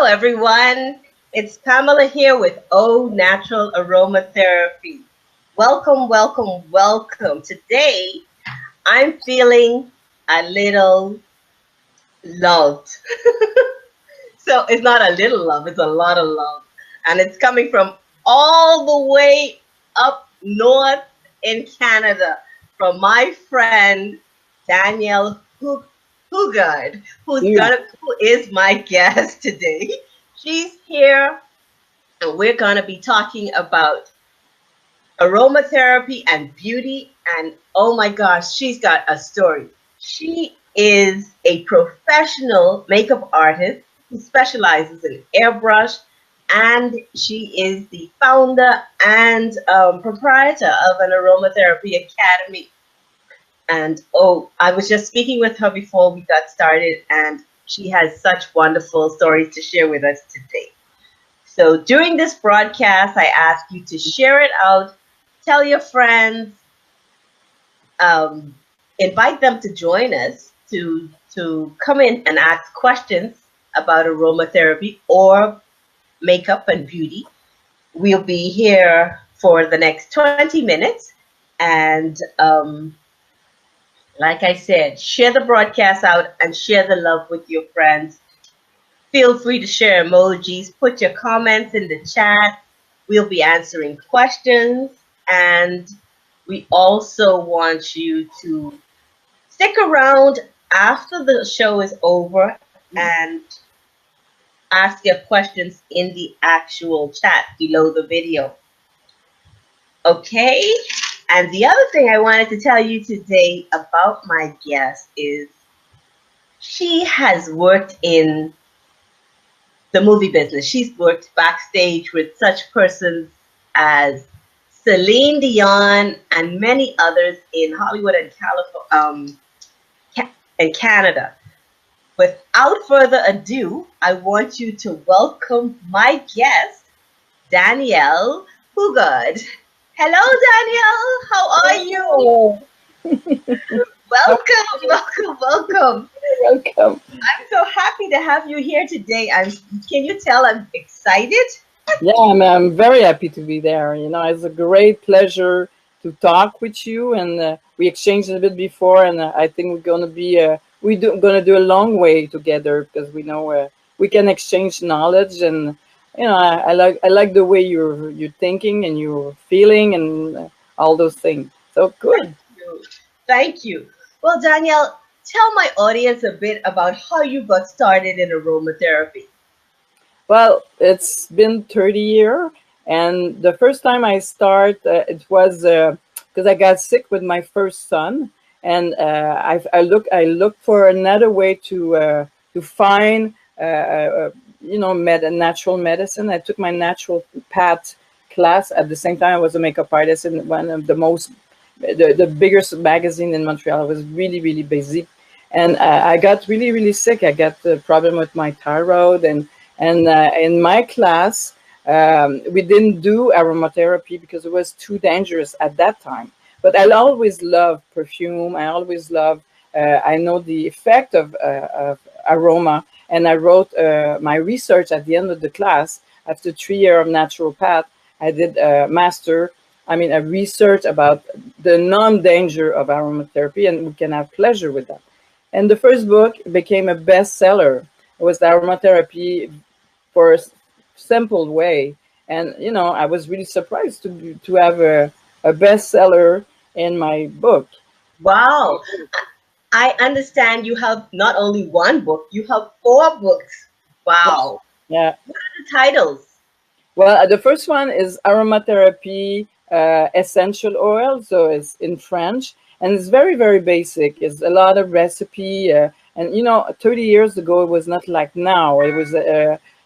everyone. It's Pamela here with O Natural Aromatherapy. Welcome, welcome, welcome. Today, I'm feeling a little loved. So it's not a little love, it's a lot of love. And it's coming from all the way up north in Canada from my friend Danielle Huard, Yeah. who is my guest today. She's here and we're gonna be talking about aromatherapy and beauty. And oh my gosh, she's got a story. She is a professional makeup artist who specializes in airbrush, and she is the founder and proprietor of an aromatherapy academy. And oh, I was just speaking with her before we got started, and she has such wonderful stories to share with us today. So during this broadcast, I ask you to share it out, tell your friends, um, invite them to join us to come in and ask questions about aromatherapy or makeup and beauty. We'll be here for the next 20 minutes. And like I said, share the broadcast out and share the love with your friends. Feel free to share emojis, put your comments in the chat. We'll be answering questions, and we also want you to stick around after the show is over and ask your questions in the actual chat below the video. Okay? And the other thing I wanted to tell you today about my guest is she has worked in the movie business. She's worked backstage with such persons as Celine Dion and many others in Hollywood and and Canada. Without further ado, I want you to welcome my guest, Danielle Huard. Hello, Danielle. How are you? Oh, Welcome, welcome, welcome. welcome. I'm so happy to have you here today. Can you tell I'm excited? Yeah, I'm very happy to be there. It's a great pleasure to talk with you, and we exchanged a bit before, and I think we're gonna do a long way together because we know we can exchange knowledge, and I like the way you're thinking and you're feeling and all those things. So Thank good. you. Thank you. Well, Danielle, tell my audience a bit about how you got started in aromatherapy. Well, it's been 30 years, and the first time I start, it was because I got sick with my first son, and I looked for another way to find natural medicine. I took my natural path class at the same time. I was a makeup artist in one of the biggest magazine in Montreal. I was really really busy, and I got really really sick. I got a problem with my thyroid, and in my class, we didn't do aromatherapy because it was too dangerous at that time. But I always love perfume. I always love. I know the effect of aroma, and I wrote my research at the end of the class. After 3 years of naturopath, I did a master. I mean, a research about the non-danger of aromatherapy, and we can have pleasure with that. And the first book became a bestseller. It was aromatherapy for a simple way. And I was really surprised to have a bestseller in my book. Wow. I understand you have not only one book, you have four books. Wow. Yeah. What are the titles? Well, the first one is aromatherapy essential oil, so it's in French, and it's very very basic. It's a lot of recipe, and 30 years ago it was not like now. It was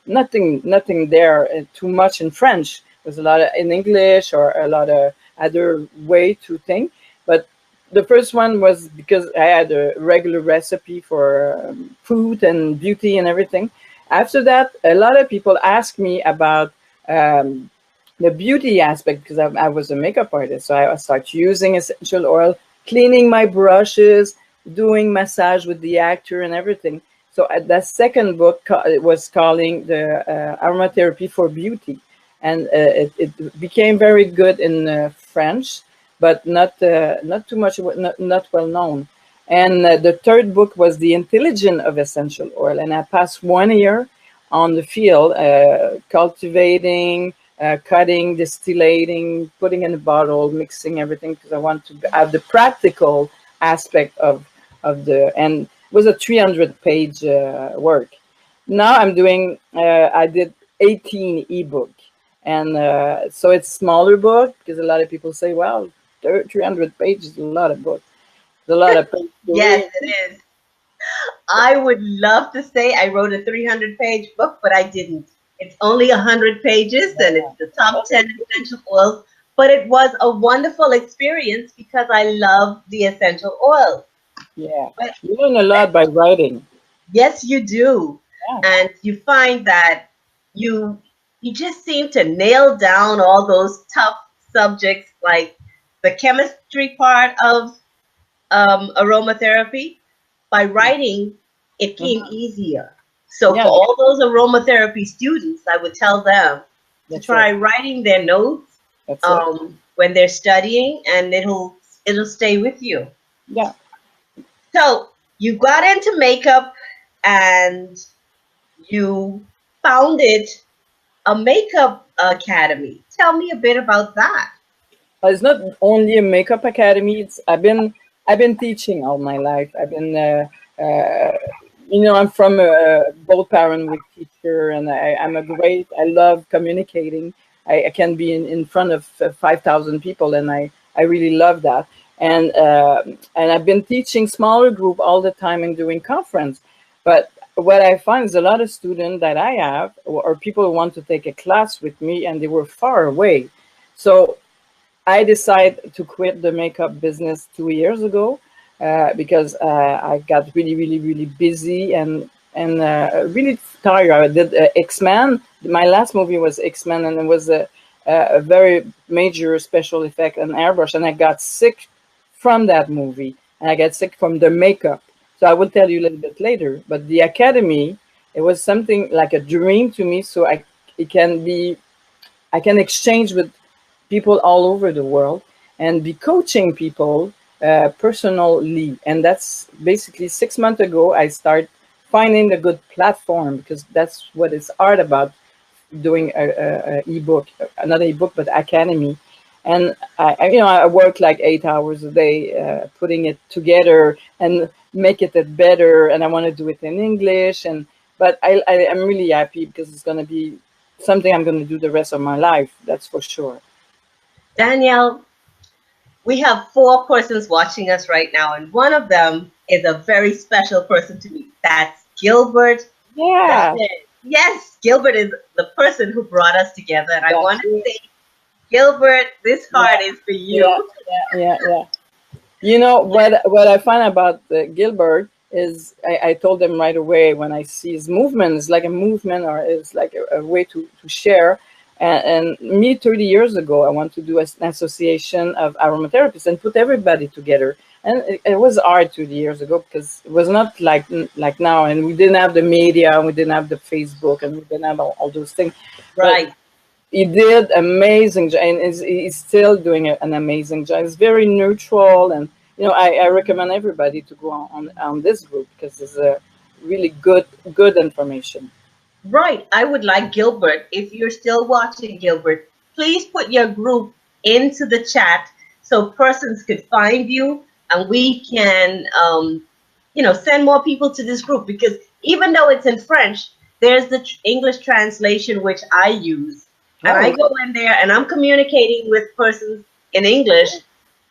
nothing there too much in French. It was a lot of, in English or a lot of other way to think. But the first one was because I had a regular recipe for food and beauty and everything. After that, a lot of people ask me about um, the beauty aspect because I was a makeup artist. So I started using essential oil, cleaning my brushes, doing massage with the actor and everything. So that second book it was calling the Aromatherapy for Beauty, and it became very good in French, but not too much, not well known. And the third book was The Intelligence of Essential Oil, and I passed 1 year on the field, cultivating, cutting, distillating, putting in a bottle, mixing everything, because I want to have the practical aspect of the, and it was a 300-page work. Now I'm doing, I did 18 ebook, and so it's smaller book because a lot of people say, well, 300 pages is a lot of book. It's a lot of pages to Yes, read. it is. I would love to say I wrote a 300-page book, but I didn't. It's only 100 pages and it's the top 10 essential oils. But it was a wonderful experience because I love the essential oils. Yeah, But you learn a lot by writing. yes, you do. Yeah, And you find that you you just seem to nail down all those tough subjects like the chemistry part of aromatherapy. By writing, it came mhm. easier. So for Yeah, all those aromatherapy students, I would tell them to that's it. try writing their notes That's it. when they're studying, and it'll stay with you. Yeah. So you got into makeup, and you founded a makeup academy. Tell me a bit about that. It's not only a makeup academy. I've been teaching all my life. I'm from a both parent with teacher, and I love communicating. I can be in front of 5,000 people, and I really love that. And I've been teaching smaller group all the time and doing conference. But what I find is a lot of students that I have, or people who want to take a class with me, and they were far away. So I decided to quit the makeup business 2 years ago because I got really, really, really busy and really tired. I did X-Men. My last movie was X-Men, and it was a very major special effect and airbrush, and I got sick from that movie, and I got sick from the makeup. So I will tell you a little bit later. But the academy, it was something like a dream to me. So it can be I can exchange with people all over the world and be coaching people personally. And that's basically 6 months ago, I start finding a good platform because that's what it's art about doing a ebook, not an ebook, but academy. And I work like 8 hours a day, putting it together and make it better. And I want to do it in English. But I'm really happy because it's going to be something I'm going to do the rest of my life. That's for sure. Danielle, we have four persons watching us right now, and one of them is a very special person to me. That's Gilbert. That Yeah, is, yes, Gilbert is the person who brought us together, and I that's want to it. say, Gilbert, this Yeah, heart is for yeah, you. yeah. What I find about Gilbert is I told them right away when I see his movement, it's like a movement or it's like a way to share. And me 30 years ago, I want to do an association of aromatherapists and put everybody together. And it was hard 30 years ago because it was not like now, and we didn't have the media, and we didn't have the Facebook, and we didn't have all those things. But Right. he did amazing job, and he's still doing an amazing job. It's very neutral, and I recommend everybody to go on this group because it's a really good information. Right. I would like Gilbert, if you're still watching, Gilbert, please put your group into the chat so persons could find you and we can, send more people to this group because even though it's in French, there's the English translation which I use. And I Oh, go in there and I'm communicating with persons in English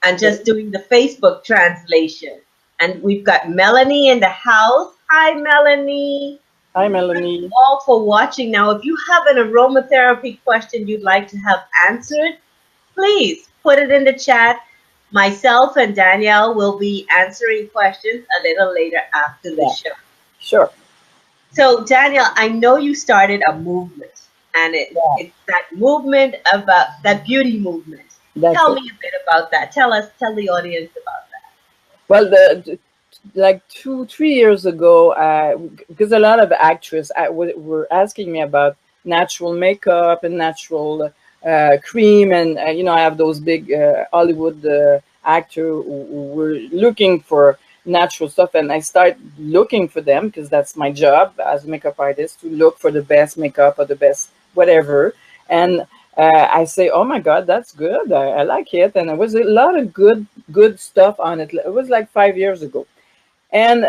and yeah. just doing the Facebook translation. And we've got Melanie in the house. Hi, Melanie. Hi, Melanie. All for watching. Now, if you have an aromatherapy question you'd like to have answered, please put it in the chat. Myself and Danielle will be answering questions a little later after the Yeah, show. sure. So, Danielle, I know you started a movement, and Yeah, it's that movement about that beauty movement. that's Tell it. me a bit about that. Tell the audience about that. Well, like 2 3 years ago, because a lot of actresses were asking me about natural makeup and natural cream, and I have those big Hollywood actor who were looking for natural stuff, and I start looking for them because that's my job as a makeup artist, to look for the best makeup or the best whatever. And I say, oh my God, that's good. I like it, and there was a lot of good stuff on it. It was like 5 years ago, and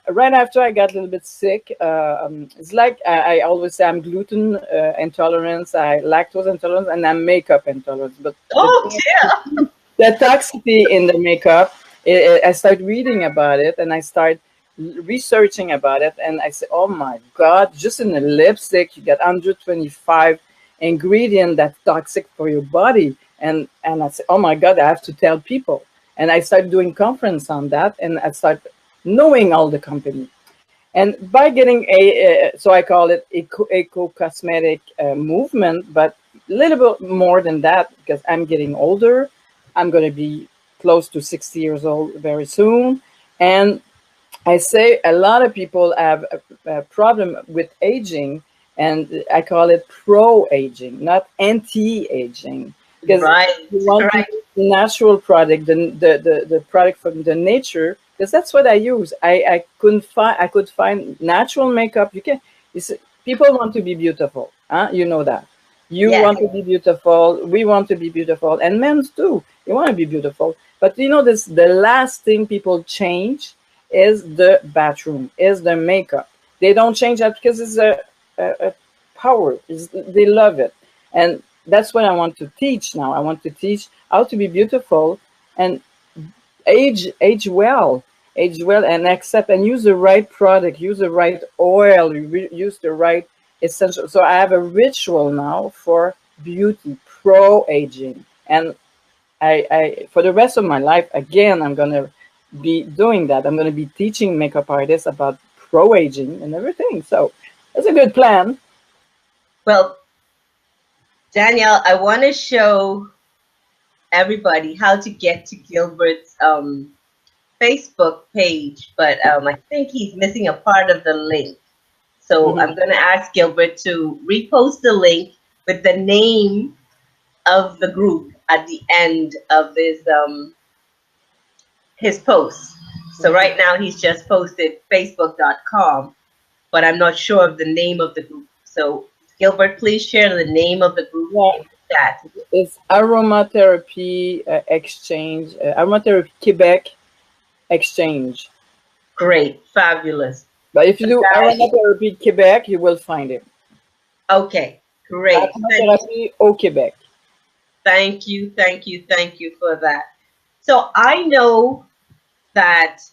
right after I got a little bit sick. It's like I always say, I'm gluten intolerance, I lactose intolerance, and I'm makeup intolerance. But Oh dear. the toxicity in the makeup, I start reading about it, and I start researching about it, and I say, oh my God, just in the lipstick you get 125 ingredient that's toxic for your body. And I say, oh my God, I have to tell people. And I start doing conference on that, and I start knowing all the company. And by getting so I call it eco cosmetic movement, but a little bit more than that, because I'm getting older. I'm going to be close to 60 years old very soon. And I say a lot of people have a problem with aging, and I call it pro aging, not anti aging, because Right, you want to right. use the natural product, the product from the nature, because that's what I use. I could find natural makeup. You can, you see, people want to be beautiful, huh? You know that. You Yes. want to be beautiful. We want to be beautiful, and men too. They want to be beautiful. But this the last thing people change is the bathroom, is the makeup. They don't change that because it's a power. They love it. And that's what I want to teach now. I want to teach how to be beautiful and age well. Age well and accept and use the right product, use the right oil, use the right essential. So I have a ritual now for beauty, pro aging. And I for the rest of my life, again, I'm gonna be doing that. I'm gonna be teaching makeup artists about pro aging and everything. So that's a good plan. Well, Danielle, I want to show everybody how to get to Gilbert's Facebook page, but I think he's missing a part of the link. So I'm Mhm. going to ask Gilbert to repost the link with the name of the group at the end of his post. So Mhm. right now he's just posted facebook.com, but I'm not sure of the name of the group. So Gilbert, please share the name of the group Yeah, in the chat. it's Aromatherapy Exchange, Aromatherapy Quebec Exchange. Great, fabulous. But if you So do guys, Aromatherapy Quebec, you will find it. okay, great. Aromatherapy au Québec. Thank you, thank you, thank you for that. So I know that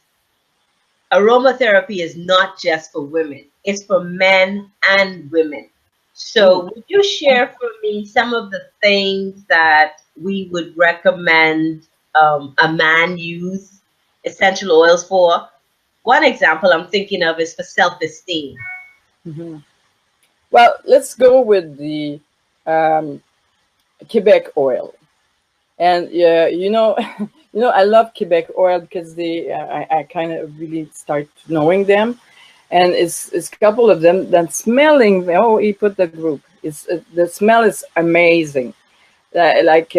aromatherapy is not just for women, it's for men and women. So, Ooh. would you share for me some of the things that we would recommend a man use essential oils for? One example I'm thinking of is for self esteem. Mhm. Well, let's go with the um, Quebec oil. And yeah, I love Quebec oil because I kind of really start knowing them, and it's a couple of them that smelling. Oh, he put the group. It's the smell is amazing. Like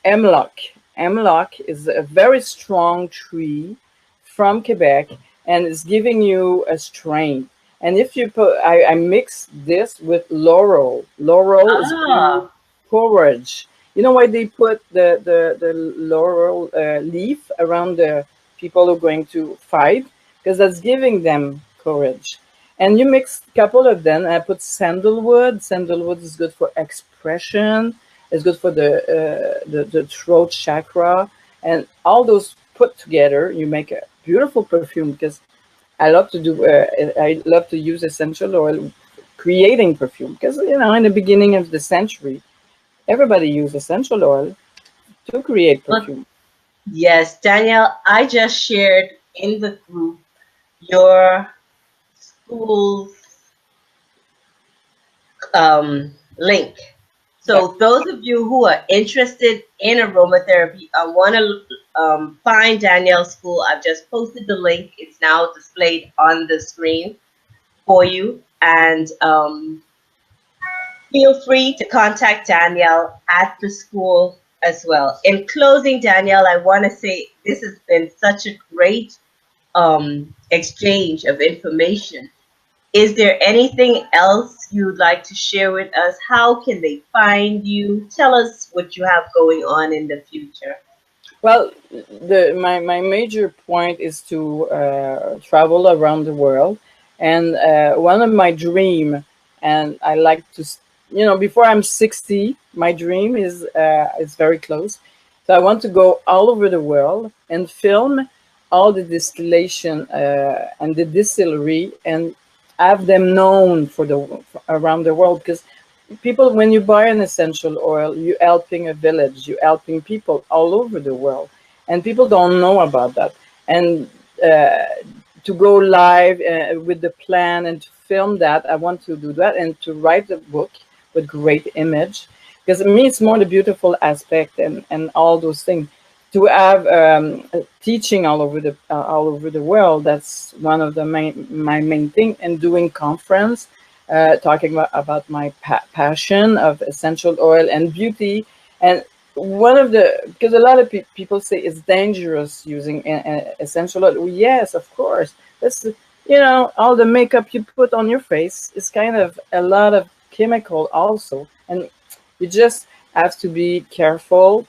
hemlock. Hemlock is a very strong tree from Quebec, and it's giving you a strength. And if you put, I mix this with laurel. Laurel is giving you Ah, courage. You know why they put the laurel leaf around the people who are going to fight? Because that's giving them courage. And you mix a couple of them. I put sandalwood. Sandalwood is good for expression. It's good for the throat chakra, and all those put together, you make a beautiful perfume. Because I love to use essential oil creating perfume. Because in the beginning of the century, everybody used essential oil to create well, perfume. yes, Danielle, I just shared in the group your school's link. Yeah. So those of you who are interested in aromatherapy, I want to find Danielle's school, I've just posted the link. It's now displayed on the screen for you. And feel free to contact Danielle at the school as well. In closing, Danielle, I want to say this has been such a great exchange of information. Is there anything else you'd like to share with us? How can they find you? Tell us what you have going on in the future. Well, my major point is to travel around the world, and one of my dream, and I like to, before I'm 60, my dream is very close. So I want to go all over the world and film all the distillation and the distillery, and have them known for around the world, because people, when you buy an essential oil, you're helping a village, you're helping people all over the world, and people don't know about that. And uh, to go live with the plan and to film that, I want to do that, and to write a book with great image, because to me it's more the beautiful aspect, and all those things. To have teaching all over the world, that's one of the my main thing. And doing conference, talking about my passion of essential oil and beauty. And one of the, because a lot of people say it's dangerous using essential oil. Well, yes, of course. That's, all the makeup you put on your face is kind of a lot of chemical also, and you just have to be careful.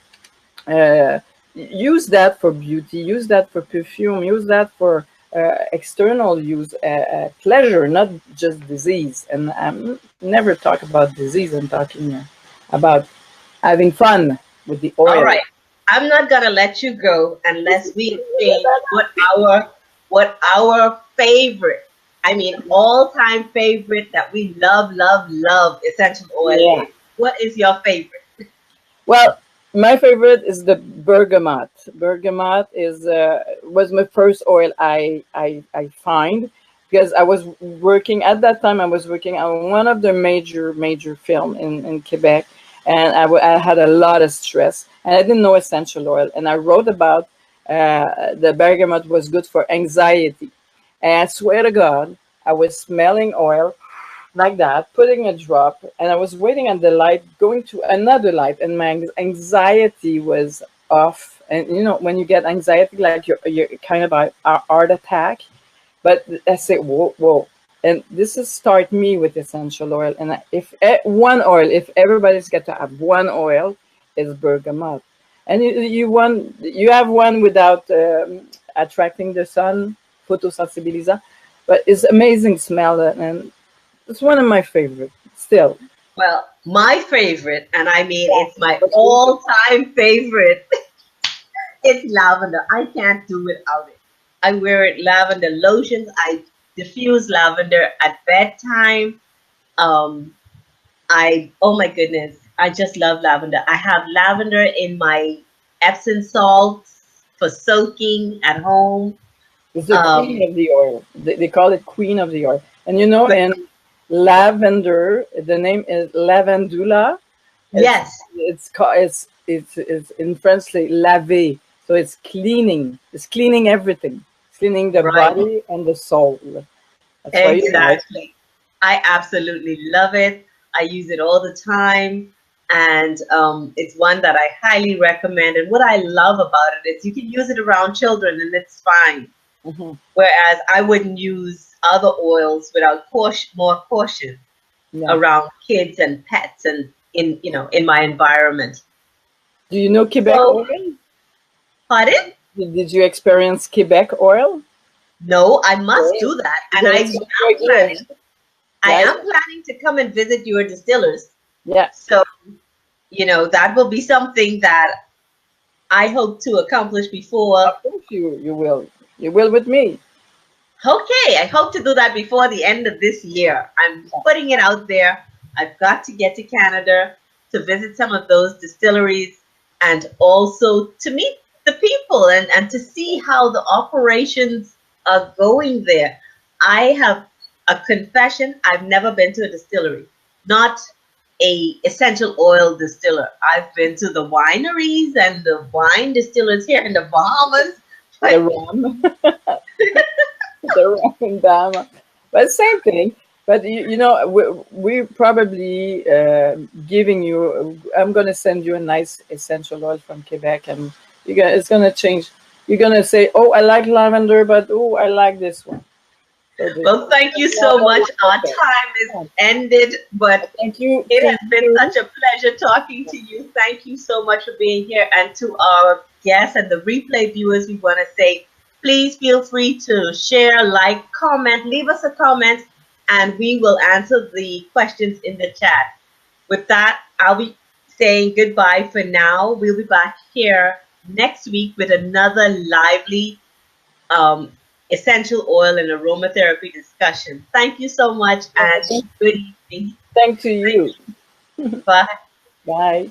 uh, Use that for beauty, use that for perfume, use that for external use, pleasure, not just disease. And I'm never talk about disease. I'm talking about having fun with the All oil. right. I'm not gonna let you go unless we exchange our what our favorite, I mean all-time favorite that we love, love, love essential oil Yeah. is. What is your favorite? Well, my favorite is the bergamot. Bergamot is was my first oil I find, because I was working at that time. I was working on one of the major film in Quebec, and I had a lot of stress, and I didn't know essential oil, and I wrote about the bergamot was good for anxiety, and I swear to God, I was smelling oil like that, putting a drop, and I was waiting at the light, going to another light, and my anxiety was off. And when you get anxiety, like you're kind of a heart attack. But I say, whoa, whoa. And this is start me with essential oil. And if one oil, if everybody's got to have one oil, is bergamot. And you have one without attracting the sun, photosensibilizer, but it's amazing smell, and it's one of my favorite still. Well, my favorite, and I mean Yeah, it's my but all-time favorite, it's lavender. I can't do without it. I wear it lavender lotions. I diffuse lavender at bedtime. Um, oh my goodness, I just love lavender. I have lavender in my Epsom salts for soaking at home. it's the Um, queen of the oil. They call it queen of the oil. And but in lavender, the name is lavandula. It's yes, it's in French like laver. So it's cleaning. It's cleaning everything. It's cleaning the right, body and the soul. That's why you like it. exactly. I absolutely love it. I use it all the time. And it's one that I highly recommend. And what I love about it is you can use it around children and it's fine. Hmm. Whereas I wouldn't use other oils without caution, more caution Yeah. around kids and pets and in my environment. Do you know Quebec So, oil? pardon? Did you experience Quebec oil? No, I must Yeah. do that. And Because I it's am very good. planning. I Yeah, am planning to come and visit your distillers. yeah. So, that will be something that I hope to accomplish before. Of course you will. You will with me. Okay, I hope to do that before the end of this year. I'm putting it out there. I've got to get to Canada to visit some of those distilleries and also to meet the people and to see how the operations are going there. I have a confession. I've never been to a distillery. Not a essential oil distiller. I've been to the wineries and the wine distillers here in the Bahamas, The but rum, the rum and Bahama. But same thing. But we probably giving you. I'm gonna send you a nice essential oil from Quebec, and it's gonna change. You're gonna say, "Oh, I like lavender, but oh, I like this one." So this, well, thank you yeah, so that much. was Our perfect. time is Yeah. ended, but Thank you it to has been you. such a pleasure talking to you. Thank you so much for being here. And to our guests and the replay viewers, we want to say, please feel free to share, like, comment, leave us a comment, and we will answer the questions in the chat. With that, I'll be saying goodbye for now. We'll be back here next week with another lively um, essential oil and aromatherapy discussion. Thank you so much and good evening. Thank to you. Bye. Bye.